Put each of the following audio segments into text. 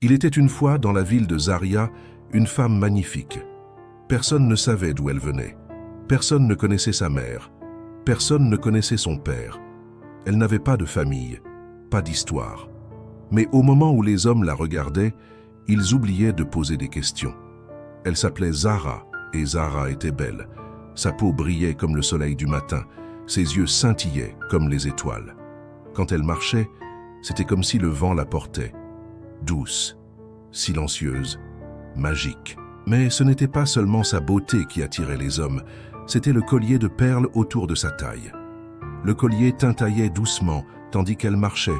Il était une fois dans la ville de Zaria une femme magnifique. Personne ne savait d'où elle venait. Personne ne connaissait sa mère. Personne ne connaissait son père. Elle n'avait pas de famille, pas d'histoire. Mais au moment où les hommes la regardaient, ils oubliaient de poser des questions. Elle s'appelait Zara, et Zara était belle. Sa peau brillait comme le soleil du matin, ses yeux scintillaient comme les étoiles. Quand elle marchait, c'était comme si le vent la portait. Douce, silencieuse, magique. Mais ce n'était pas seulement sa beauté qui attirait les hommes, c'était le collier de perles autour de sa taille. Le collier tintaillait doucement, tandis qu'elle marchait,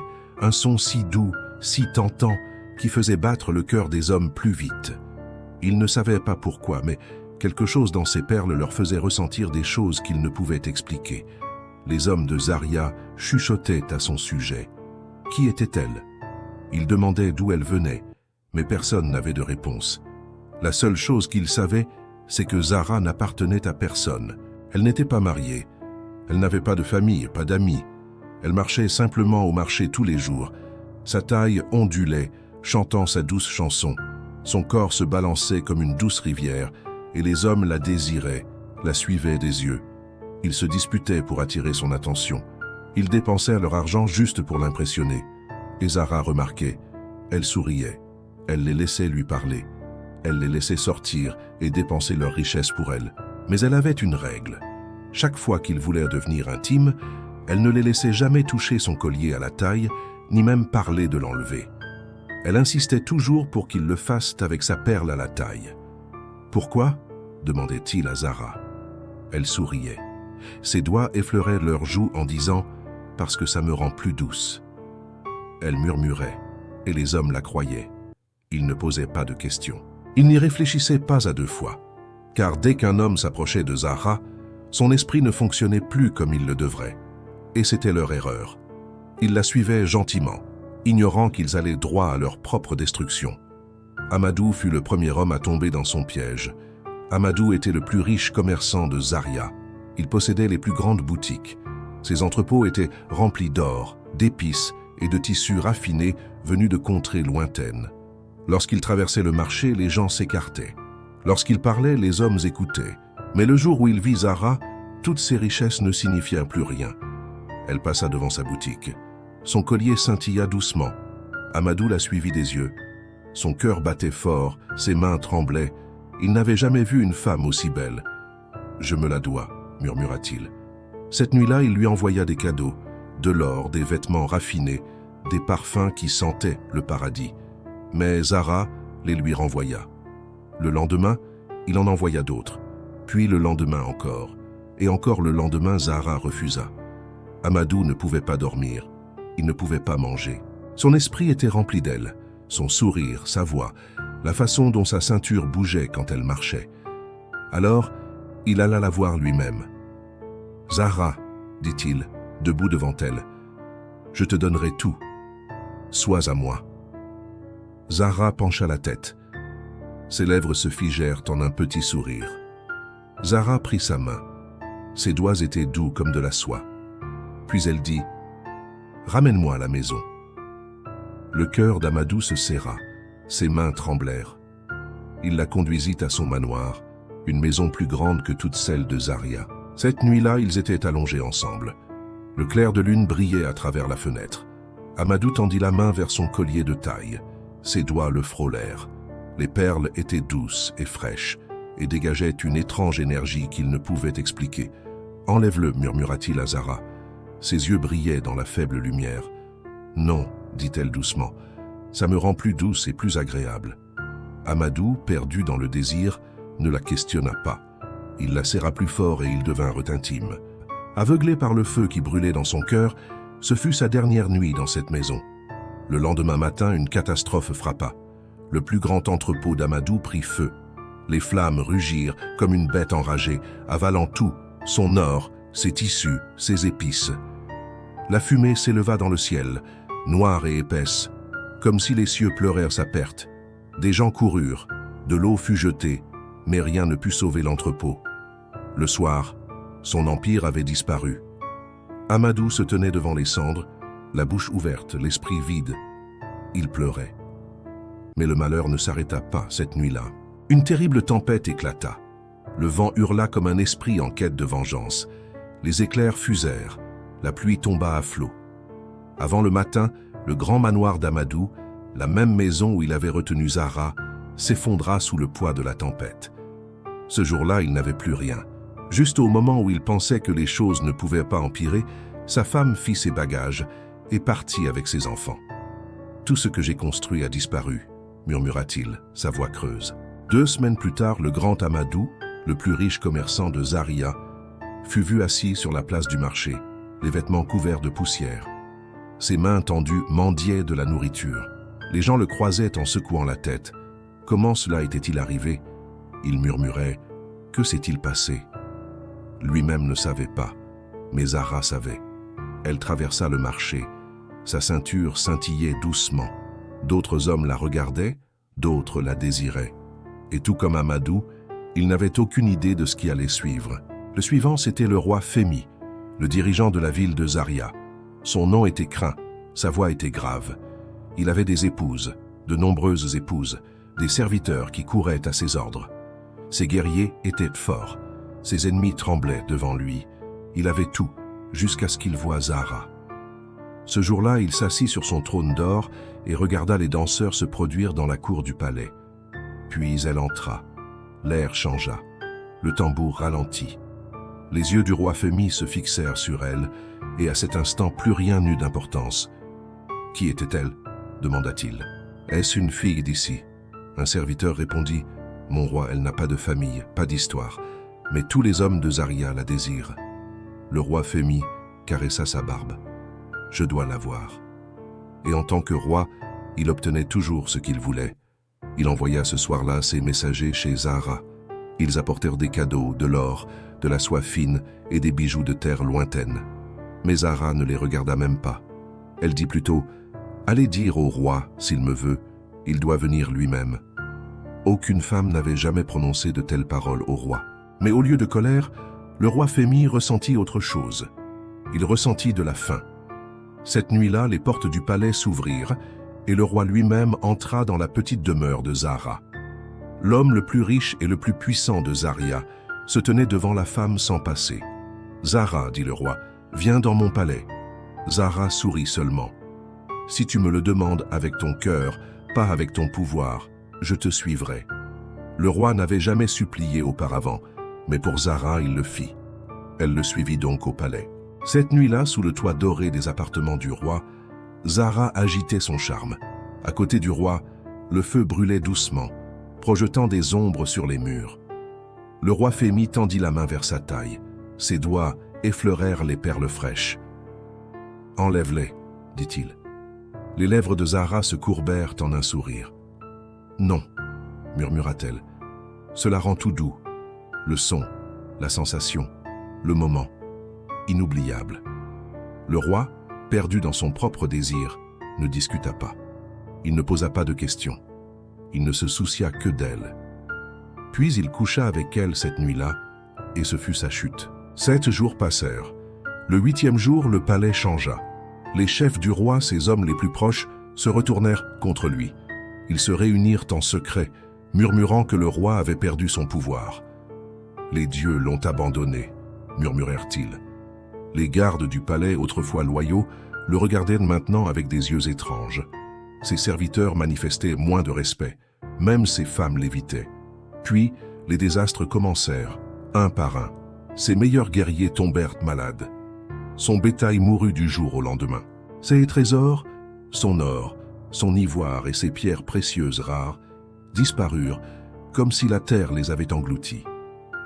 un son si doux, si tentant, qui faisait battre le cœur des hommes plus vite. Ils ne savaient pas pourquoi, mais quelque chose dans ces perles leur faisait ressentir des choses qu'ils ne pouvaient expliquer. Les hommes de Zaria chuchotaient à son sujet. Qui était-elle? Ils demandaient d'où elle venait, mais personne n'avait de réponse. La seule chose qu'ils savaient, c'est que Zara n'appartenait à personne. Elle n'était pas mariée. Elle n'avait pas de famille, pas d'amis. Elle marchait simplement au marché tous les jours. Sa taille ondulait, chantant sa douce chanson. Son corps se balançait comme une douce rivière, et les hommes la désiraient, la suivaient des yeux. Ils se disputaient pour attirer son attention. Ils dépensaient leur argent juste pour l'impressionner. Et Zara remarquait. Elle souriait. Elle les laissait lui parler. Elle les laissait sortir et dépenser leur richesse pour elle. Mais elle avait une règle. Chaque fois qu'ils voulaient devenir intimes, elle ne les laissait jamais toucher son collier à la taille, ni même parler de l'enlever. Elle insistait toujours pour qu'ils le fassent avec sa perle à la taille. « Pourquoi » demandait-il à Zara. Elle souriait. Ses doigts effleuraient leurs joues en disant « Parce que ça me rend plus douce ». Elle murmurait, et les hommes la croyaient. Ils ne posaient pas de questions. Ils n'y réfléchissaient pas à deux fois, car dès qu'un homme s'approchait de Zara, son esprit ne fonctionnait plus comme il le devrait. Et c'était leur erreur. Ils la suivaient gentiment, ignorant qu'ils allaient droit à leur propre destruction. Amadou fut le premier homme à tomber dans son piège. Amadou était le plus riche commerçant de Zaria. Il possédait les plus grandes boutiques. Ses entrepôts étaient remplis d'or, d'épices et de tissus raffinés venus de contrées lointaines. Lorsqu'il traversait le marché, les gens s'écartaient. Lorsqu'il parlait, les hommes écoutaient. Mais le jour où il vit Zara, toutes ses richesses ne signifiaient plus rien. Elle passa devant sa boutique. Son collier scintilla doucement. Amadou la suivit des yeux. Son cœur battait fort, ses mains tremblaient. Il n'avait jamais vu une femme aussi belle. « Je me la dois », murmura-t-il. Cette nuit-là, il lui envoya des cadeaux, de l'or, des vêtements raffinés, des parfums qui sentaient le paradis. Mais Zara les lui renvoya. Le lendemain, il en envoya d'autres. Puis le lendemain encore. Et encore le lendemain, Zara refusa. Amadou ne pouvait pas dormir. Il ne pouvait pas manger. Son esprit était rempli d'elle. Son sourire, sa voix, la façon dont sa ceinture bougeait quand elle marchait. Alors, il alla la voir lui-même. « Zara, dit-il, debout devant elle, je te donnerai tout. Sois à moi. » Zara pencha la tête. Ses lèvres se figèrent en un petit sourire. Zara prit sa main. Ses doigts étaient doux comme de la soie. Puis elle dit « Ramène-moi à la maison. » Le cœur d'Amadou se serra. Ses mains tremblèrent. Il la conduisit à son manoir, une maison plus grande que toutes celles de Zaria. Cette nuit-là, ils étaient allongés ensemble. Le clair de lune brillait à travers la fenêtre. Amadou tendit la main vers son collier de taille. Ses doigts le frôlèrent. Les perles étaient douces et fraîches et dégageaient une étrange énergie qu'il ne pouvait expliquer. « Enlève-le, murmura-t-il à Zara. Ses yeux brillaient dans la faible lumière. « Non, dit-elle doucement, ça me rend plus douce et plus agréable. » Amadou, perdu dans le désir, ne la questionna pas. Il la serra plus fort et ils devinrent intimes. Aveuglé par le feu qui brûlait dans son cœur, ce fut sa dernière nuit dans cette maison. Le lendemain matin, une catastrophe frappa. Le plus grand entrepôt d'Amadou prit feu. Les flammes rugirent comme une bête enragée, avalant tout, son or, ses tissus, ses épices. La fumée s'éleva dans le ciel, noire et épaisse, comme si les cieux pleurèrent sa perte. Des gens coururent, de l'eau fut jetée, mais rien ne put sauver l'entrepôt. Le soir, son empire avait disparu. Amadou se tenait devant les cendres, la bouche ouverte, l'esprit vide. Il pleurait. Mais le malheur ne s'arrêta pas cette nuit-là. Une terrible tempête éclata. Le vent hurla comme un esprit en quête de vengeance. Les éclairs fusèrent. La pluie tomba à flots. Avant le matin, le grand manoir d'Amadou, la même maison où il avait retenu Zahra, s'effondra sous le poids de la tempête. Ce jour-là, il n'avait plus rien. Juste au moment où il pensait que les choses ne pouvaient pas empirer, sa femme fit ses bagages et partit avec ses enfants. « Tout ce que j'ai construit a disparu », murmura-t-il, sa voix creuse. 2 semaines plus tard, le grand Amadou, le plus riche commerçant de Zaria, fut vu assis sur la place du marché, les vêtements couverts de poussière. Ses mains tendues mendiaient de la nourriture. Les gens le croisaient en secouant la tête. Comment cela était-il arrivé? Il murmurait « Que s'est-il passé ?» Lui-même ne savait pas, mais Zahra savait. Elle traversa le marché. Sa ceinture scintillait doucement. D'autres hommes la regardaient, d'autres la désiraient. Et tout comme Amadou, il n'avait aucune idée de ce qui allait suivre. Le suivant, c'était le roi Femi, le dirigeant de la ville de Zaria. Son nom était craint, sa voix était grave. Il avait des épouses, de nombreuses épouses, des serviteurs qui couraient à ses ordres. Ses guerriers étaient forts, ses ennemis tremblaient devant lui. Il avait tout, jusqu'à ce qu'il voie Zahra. Ce jour-là, il s'assit sur son trône d'or et regarda les danseurs se produire dans la cour du palais. Puis elle entra. L'air changea. Le tambour ralentit. Les yeux du roi Femi se fixèrent sur elle, et à cet instant, plus rien n'eut d'importance. « Qui était-elle » demanda-t-il. « Est-ce une fille d'ici » Un serviteur répondit « Mon roi, elle n'a pas de famille, pas d'histoire, mais tous les hommes de Zaria la désirent. » Le roi Femi caressa sa barbe. « Je dois la voir. » Et en tant que roi, il obtenait toujours ce qu'il voulait. Il envoya ce soir-là ses messagers chez Zahra. Ils apportèrent des cadeaux, de l'or, de la soie fine et des bijoux de terre lointaine. Mais Zahra ne les regarda même pas. Elle dit plutôt « Allez dire au roi, s'il me veut, il doit venir lui-même. » Aucune femme n'avait jamais prononcé de telles paroles au roi. Mais au lieu de colère, le roi Femi ressentit autre chose. Il ressentit de la faim. Cette nuit-là, les portes du palais s'ouvrirent et le roi lui-même entra dans la petite demeure de Zahra. L'homme le plus riche et le plus puissant de Zaria se tenait devant la femme sans passer. « Zahra, dit le roi, viens dans mon palais. » Zahra sourit seulement. « Si tu me le demandes avec ton cœur, pas avec ton pouvoir, je te suivrai. » Le roi n'avait jamais supplié auparavant, mais pour Zahra, il le fit. Elle le suivit donc au palais. Cette nuit-là, sous le toit doré des appartements du roi, Zahra agitait son charme. À côté du roi, le feu brûlait doucement, projetant des ombres sur les murs. Le roi Femi tendit la main vers sa taille. Ses doigts effleurèrent les perles fraîches. « Enlève-les, dit-il. » Les lèvres de Zahra se courbèrent en un sourire. « Non, murmura-t-elle. Cela rend tout doux. Le son, la sensation, le moment. Inoubliable. » Le roi, perdu dans son propre désir, ne discuta pas. Il ne posa pas de questions. Il ne se soucia que d'elle. Puis il coucha avec elle cette nuit-là, et ce fut sa chute. 7 jours passèrent. Le 8e jour, le palais changea. Les chefs du roi, ses hommes les plus proches, se retournèrent contre lui. Ils se réunirent en secret, murmurant que le roi avait perdu son pouvoir. « Les dieux l'ont abandonné », murmurèrent-ils. Les gardes du palais, autrefois loyaux, le regardaient maintenant avec des yeux étranges. Ses serviteurs manifestaient moins de respect. Même ses femmes l'évitaient. Puis, les désastres commencèrent, un par un. Ses meilleurs guerriers tombèrent malades. Son bétail mourut du jour au lendemain. Ses trésors, son or, son ivoire et ses pierres précieuses rares, disparurent comme si la terre les avait engloutis.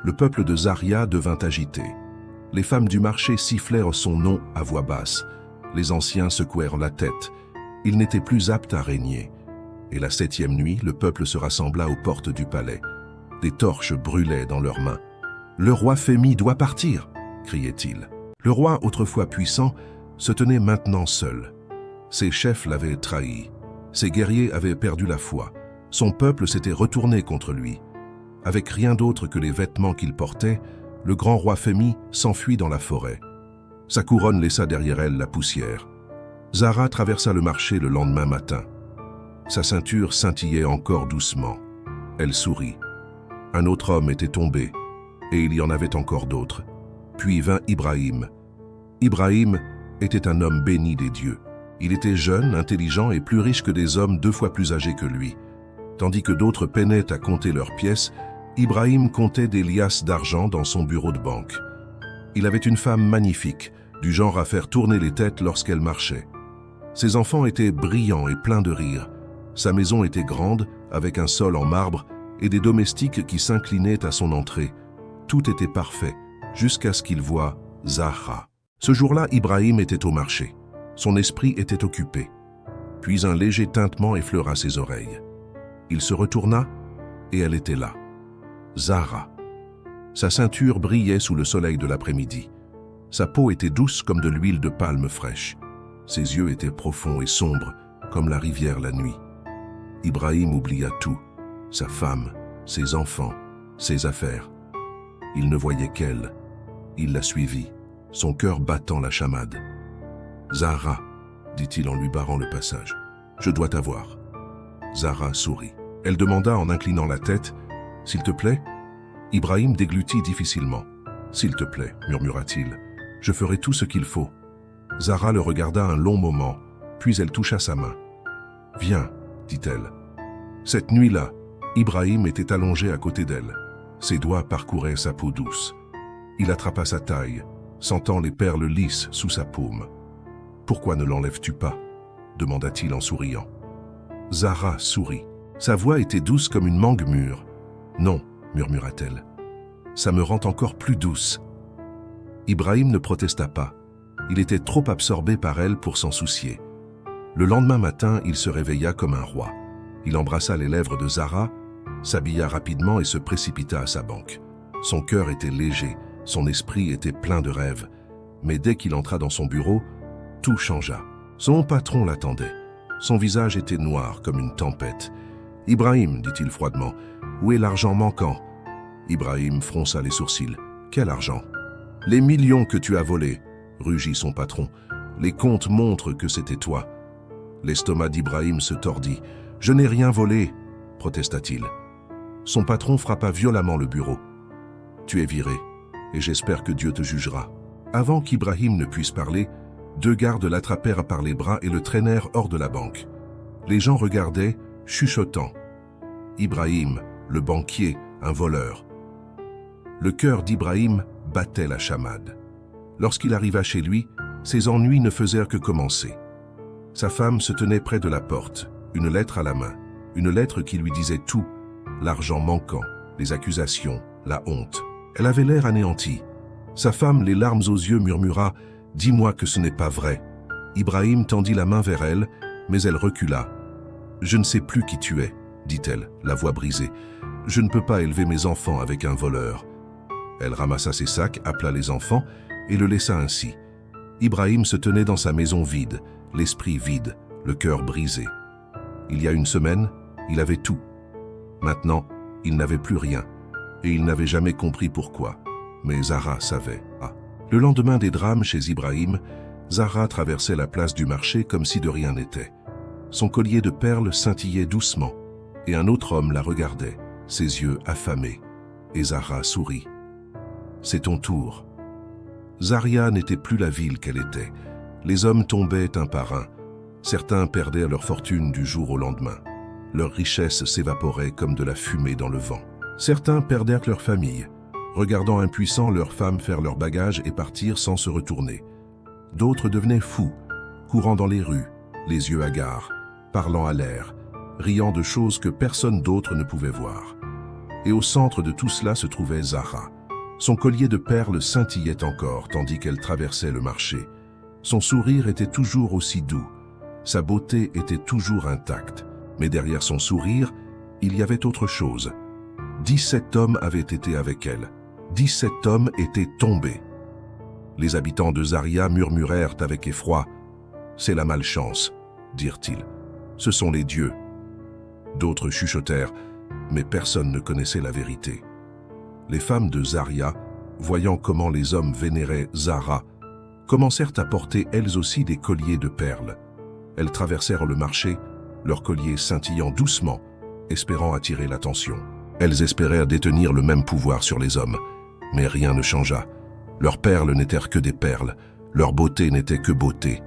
Le peuple de Zaria devint agité. Les femmes du marché sifflèrent son nom à voix basse. Les anciens secouèrent la tête. Ils n'étaient plus aptes à régner. Et la 7e nuit, le peuple se rassembla aux portes du palais. Des torches brûlaient dans leurs mains. « Le roi Femi doit partir !» criait-il. Le roi, autrefois puissant, se tenait maintenant seul. Ses chefs l'avaient trahi. Ses guerriers avaient perdu la foi. Son peuple s'était retourné contre lui. Avec rien d'autre que les vêtements qu'il portait, le grand roi Femi s'enfuit dans la forêt. Sa couronne laissa derrière elle la poussière. Zahra traversa le marché le lendemain matin. Sa ceinture scintillait encore doucement. Elle sourit. Un autre homme était tombé, et il y en avait encore d'autres. Puis vint Ibrahim. Ibrahim était un homme béni des dieux. Il était jeune, intelligent et plus riche que des hommes 2 fois plus âgés que lui. Tandis que d'autres peinaient à compter leurs pièces, Ibrahim comptait des liasses d'argent dans son bureau de banque. Il avait une femme magnifique, du genre à faire tourner les têtes lorsqu'elle marchait. Ses enfants étaient brillants et pleins de rire. Sa maison était grande, avec un sol en marbre et des domestiques qui s'inclinaient à son entrée. Tout était parfait, jusqu'à ce qu'il voie Zahra. Ce jour-là, Ibrahim était au marché. Son esprit était occupé. Puis un léger tintement effleura ses oreilles. Il se retourna et elle était là. Zahra. Sa ceinture brillait sous le soleil de l'après-midi. Sa peau était douce comme de l'huile de palme fraîche. Ses yeux étaient profonds et sombres, comme la rivière la nuit. Ibrahim oublia tout, sa femme, ses enfants, ses affaires. Il ne voyait qu'elle. Il la suivit, son cœur battant la chamade. « Zahra, dit-il en lui barrant le passage, je dois t'avoir. » Zahra sourit. Elle demanda en inclinant la tête, « S'il te plaît ?» Ibrahim déglutit difficilement. « S'il te plaît, murmura-t-il, je ferai tout ce qu'il faut. » Zahra le regarda un long moment, puis elle toucha sa main. « Viens, dit-elle. » Cette nuit-là, Ibrahim était allongé à côté d'elle. Ses doigts parcouraient sa peau douce. Il attrapa sa taille, sentant les perles lisses sous sa paume. « Pourquoi ne l'enlèves-tu pas ?» demanda-t-il en souriant. Zahra sourit. Sa voix était douce comme une mangue mûre. « Non, murmura-t-elle. Ça me rend encore plus douce. » Ibrahim ne protesta pas. Il était trop absorbé par elle pour s'en soucier. Le lendemain matin, il se réveilla comme un roi. Il embrassa les lèvres de Zahra, s'habilla rapidement et se précipita à sa banque. Son cœur était léger, son esprit était plein de rêves. Mais dès qu'il entra dans son bureau, tout changea. Son patron l'attendait. Son visage était noir comme une tempête. « Ibrahim, dit-il froidement, où est l'argent manquant ?» Ibrahim fronça les sourcils. « Quel argent ?»« Les millions que tu as volés, » rugit son patron. « Les comptes montrent que c'était toi. » L'estomac d'Ibrahim se tordit. « Je n'ai rien volé, » protesta-t-il. Son patron frappa violemment le bureau. « Tu es viré, et j'espère que Dieu te jugera. » Avant qu'Ibrahim ne puisse parler, 2 gardes l'attrapèrent par les bras et le traînèrent hors de la banque. Les gens regardaient, chuchotant. Ibrahim, le banquier, un voleur. Le cœur d'Ibrahim battait la chamade. Lorsqu'il arriva chez lui, ses ennuis ne faisaient que commencer. Sa femme se tenait près de la porte, une lettre à la main, une lettre qui lui disait tout, l'argent manquant, les accusations, la honte. Elle avait l'air anéantie. Sa femme, les larmes aux yeux, murmura « Dis-moi que ce n'est pas vrai. » Ibrahim tendit la main vers elle, mais elle recula. « Je ne sais plus qui tu es, » dit-elle, la voix brisée. « Je ne peux pas élever mes enfants avec un voleur. » Elle ramassa ses sacs, appela les enfants et le laissa ainsi. Ibrahim se tenait dans sa maison vide, l'esprit vide, le cœur brisé. Il y a une semaine, il avait tout. Maintenant, il n'avait plus rien, et il n'avait jamais compris pourquoi. Mais Zahra savait. Le lendemain des drames chez Ibrahim, Zahra traversait la place du marché comme si de rien n'était. Son collier de perles scintillait doucement, et un autre homme la regardait, ses yeux affamés. Et Zahra sourit. « C'est ton tour. » Zaria n'était plus la ville qu'elle était. Les hommes tombaient un par un. Certains perdaient leur fortune du jour au lendemain. Leur richesse s'évaporait comme de la fumée dans le vent. Certains perdèrent leur famille, regardant impuissants leurs femmes faire leurs bagages et partir sans se retourner. D'autres devenaient fous, courant dans les rues, les yeux hagards, parlant à l'air, riant de choses que personne d'autre ne pouvait voir. Et au centre de tout cela se trouvait Zahra. Son collier de perles scintillait encore tandis qu'elle traversait le marché. Son sourire était toujours aussi doux. Sa beauté était toujours intacte. Mais derrière son sourire, il y avait autre chose. 17 hommes avaient été avec elle. 17 hommes étaient tombés. Les habitants de Zaria murmurèrent avec effroi. « C'est la malchance, » dirent-ils. « Ce sont les dieux. » D'autres chuchotèrent, mais personne ne connaissait la vérité. Les femmes de Zaria, voyant comment les hommes vénéraient Zahra, commencèrent à porter elles aussi des colliers de perles. Elles traversèrent le marché, leurs colliers scintillant doucement, espérant attirer l'attention. Elles espérèrent détenir le même pouvoir sur les hommes, mais rien ne changea. Leurs perles n'étaient que des perles, leur beauté n'était que beauté.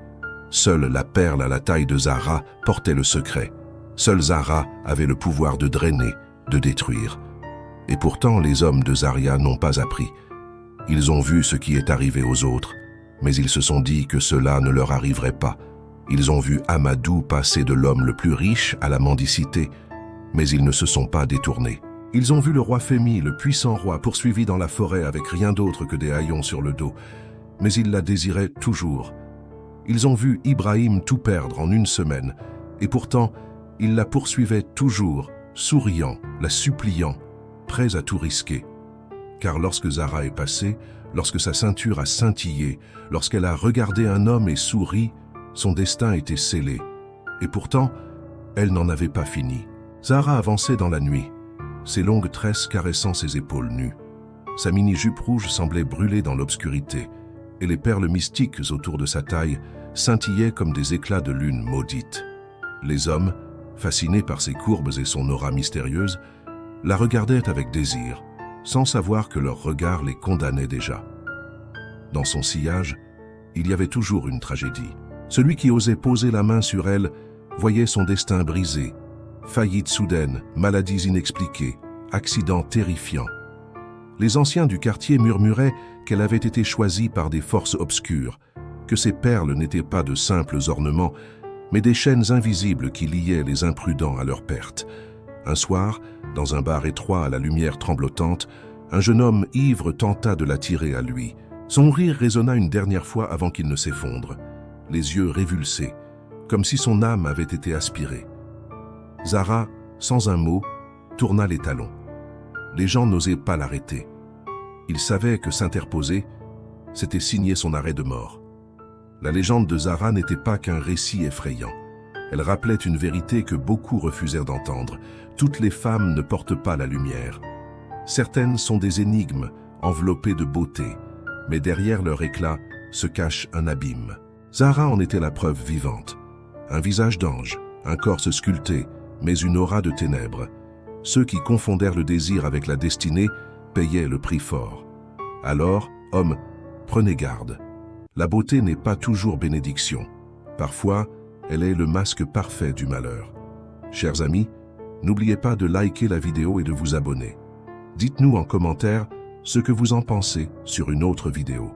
Seule la perle à la taille de Zara portait le secret. Seule Zara avait le pouvoir de drainer, de détruire. Et pourtant, les hommes de Zaria n'ont pas appris. Ils ont vu ce qui est arrivé aux autres, mais ils se sont dit que cela ne leur arriverait pas. Ils ont vu Amadou passer de l'homme le plus riche à la mendicité, mais ils ne se sont pas détournés. Ils ont vu le roi Femi, le puissant roi, poursuivi dans la forêt avec rien d'autre que des haillons sur le dos, mais ils la désiraient toujours. Ils ont vu Ibrahim tout perdre en une semaine, et pourtant, ils la poursuivaient toujours, souriant, la suppliant, prêts à tout risquer. Car lorsque Zara est passée, lorsque sa ceinture a scintillé, lorsqu'elle a regardé un homme et souri, son destin était scellé. Et pourtant, elle n'en avait pas fini. Zara avançait dans la nuit, ses longues tresses caressant ses épaules nues. Sa mini-jupe rouge semblait brûler dans l'obscurité, et les perles mystiques autour de sa taille scintillaient comme des éclats de lune maudite. Les hommes, fascinés par ses courbes et son aura mystérieuse, la regardaient avec désir, sans savoir que leur regard les condamnait déjà. Dans son sillage, il y avait toujours une tragédie. Celui qui osait poser la main sur elle voyait son destin brisé, faillite soudaine, maladies inexpliquées, accidents terrifiants. Les anciens du quartier murmuraient qu'elle avait été choisie par des forces obscures, que ses perles n'étaient pas de simples ornements, mais des chaînes invisibles qui liaient les imprudents à leur perte. Un soir, dans un bar étroit à la lumière tremblotante, un jeune homme ivre tenta de l'attirer à lui. Son rire résonna une dernière fois avant qu'il ne s'effondre, les yeux révulsés, comme si son âme avait été aspirée. Zara, sans un mot, tourna les talons. Les gens n'osaient pas l'arrêter. Ils savaient que s'interposer, c'était signer son arrêt de mort. La légende de Zara n'était pas qu'un récit effrayant. Elle rappelait une vérité que beaucoup refusèrent d'entendre. Toutes les femmes ne portent pas la lumière. Certaines sont des énigmes, enveloppées de beauté, mais derrière leur éclat se cache un abîme. Zara en était la preuve vivante. Un visage d'ange, un corps sculpté, mais une aura de ténèbres. Ceux qui confondèrent le désir avec la destinée payaient le prix fort. Alors, hommes, prenez garde. La beauté n'est pas toujours bénédiction. Parfois, elle est le masque parfait du malheur. Chers amis, n'oubliez pas de liker la vidéo et de vous abonner. Dites-nous en commentaire ce que vous en pensez sur une autre vidéo.